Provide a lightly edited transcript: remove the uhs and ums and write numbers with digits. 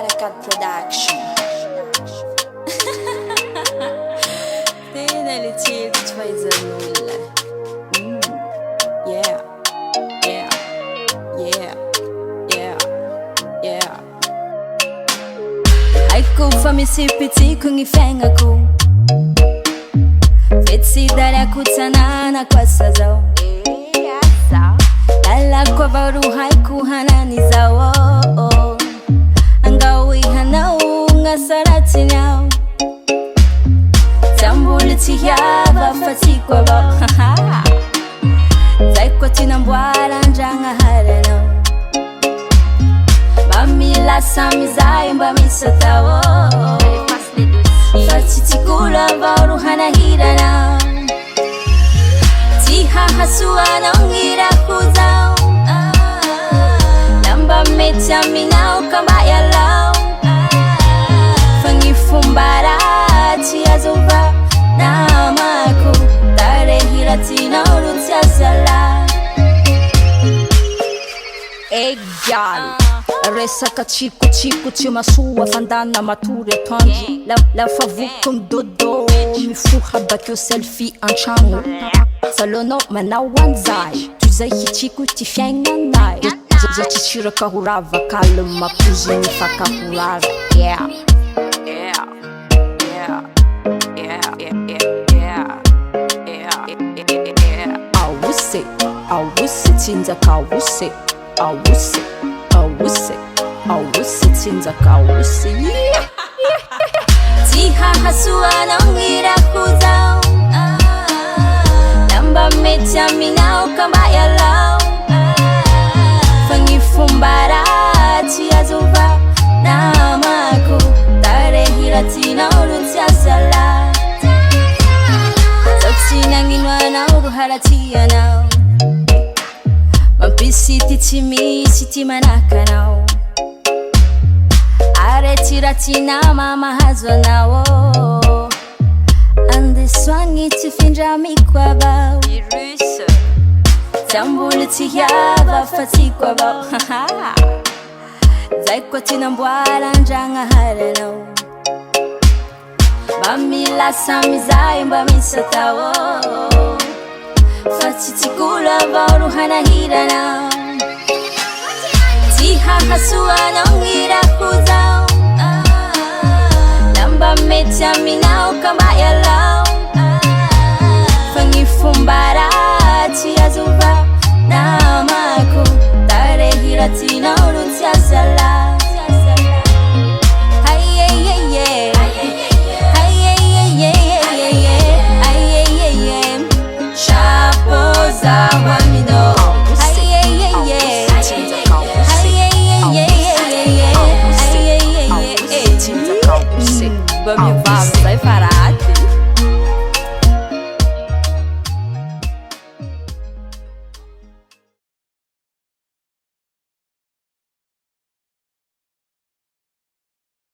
Barakat Production. Det är lite tidigt för izanulla. Yeah, yeah, yeah, yeah, yeah. Haiko famisi kwenye fengako. Fetsi dara kutanana kwa sazao. Lala kwa baru haiku hanani zawo. Angawi hanau ngasarati nyao. Tambuliti yaba fati kwa ba. Zaikwa tinambwala njanga harano. Bamila samizai mbamisatawo. Fati tikula baru hanahirana. Tiha hasua naungira kuzao. Namba mecha minau kamba ya lau. Fangifumbara tiazuva namaku. Tare hirati na urutia sala. Hey girl, resaka chico chuma sua fandana mature tonji. La favukum dodo mifuha bakyo selfie anchango. Salono mana wanzai tuzai chico tifyanganai. Zachishira kahurava kalma kuzini fakahurava. Yeah. Yeah. Yeah. Yeah. Yeah. Yeah. Awuse tinza kawuse. Awuse tinza kawuse. Yeah. Tiha hasua naungira kuzao. Namba mecha minau kamba ya lau. Fangifumbara tiazuva namaku. Tare hirati na urutia sala. Toti nanginwa na uruharatia nao. Mampisi tichimi siti manaka nao. Are tirati na mama hazwa nao. Ande swangi tifinja mikwa bao. Tambuliti yaba fati kwa bao. Zaikwa tinambwala njanga harano. Bamila samizai mbamisatawo. Fati tikula baru hanahirana. Tiha hasua naungira kuzao. Namba mecha minau kamba ya lau. Fangifumbara tiazuva namaku. Tare hirati na urutia sala. Bami